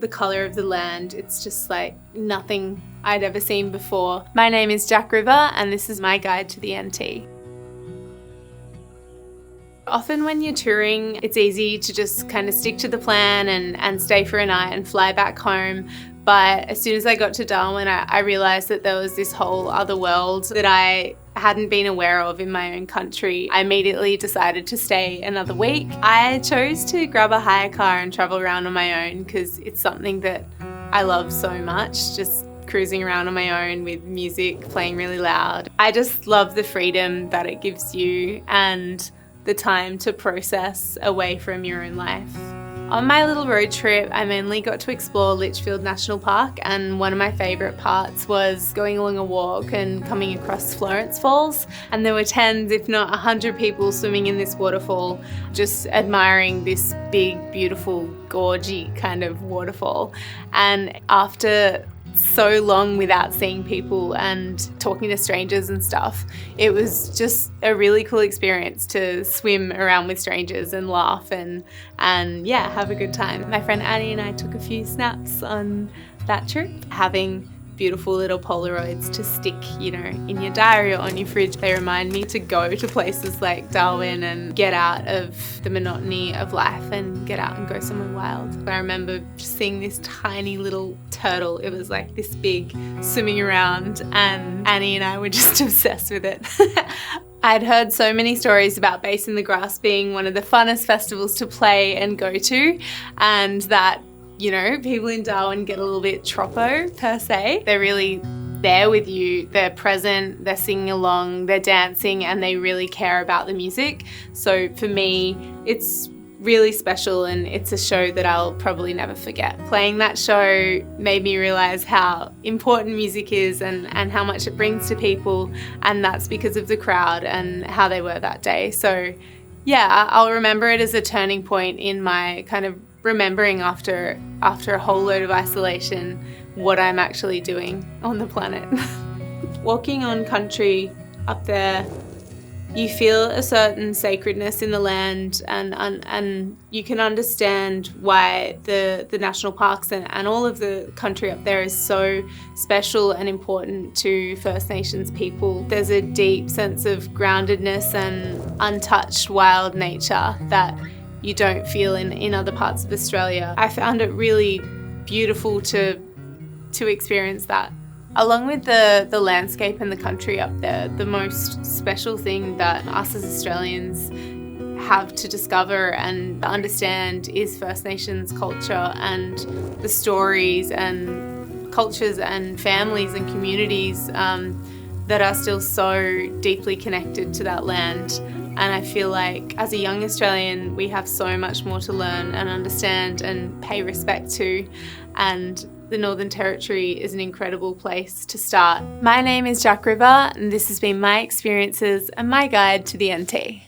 the colour of the land. It's just like nothing I'd ever seen before. My name is Jack River and this is my guide to the NT. Often when you're touring, it's easy to just kind of stick to the plan and stay for a night and fly back home. But as soon as I got to Darwin, I realised that there was this whole other world that I hadn't been aware of in my own country. I immediately decided to stay another week. I chose to grab a hire car and travel around on my own because it's something that I love so much, just cruising around on my own with music playing really loud. I just love the freedom that it gives you and the time to process away from your own life. On my little road trip, I mainly got to explore Litchfield National Park, and one of my favourite parts was going along a walk and coming across Florence Falls, and there were tens, if not 100 people swimming in this waterfall, just admiring this big, beautiful, gorgy kind of waterfall. And after so long without seeing people and talking to strangers and stuff, it was just a really cool experience to swim around with strangers and laugh and yeah, have a good time. My friend Annie and I took a few snaps on that trip, having beautiful little Polaroids to stick, you know, in your diary or on your fridge. They remind me to go to places like Darwin and get out of the monotony of life and get out and go somewhere wild. I remember just seeing this tiny little turtle. It was like this big, swimming around, and Annie and I were just obsessed with it. I'd heard so many stories about Bass in the Grass being one of the funnest festivals to play and go to, and that, you know, people in Darwin get a little bit troppo per se. They're really there with you, they're present, they're singing along, they're dancing, and they really care about the music. So for me, it's really special and it's a show that I'll probably never forget. Playing that show made me realise how important music is and how much it brings to people, and that's because of the crowd and how they were that day. So yeah, I'll remember it as a turning point in my kind of remembering after a whole load of isolation what I'm actually doing on the planet. Walking on country up there, you feel a certain sacredness in the land, and you can understand why the national parks and all of the country up there is so special and important to First Nations people. There's a deep sense of groundedness and untouched wild nature that you don't feel in other parts of Australia. I found it really beautiful to experience that. Along with the landscape and the country up there, the most special thing that us as Australians have to discover and understand is First Nations culture and the stories and cultures and families and communities that are still so deeply connected to that land. And I feel like as a young Australian, we have so much more to learn and understand and pay respect to. And the Northern Territory is an incredible place to start. My name is Jack River, and this has been my experiences and my guide to the NT.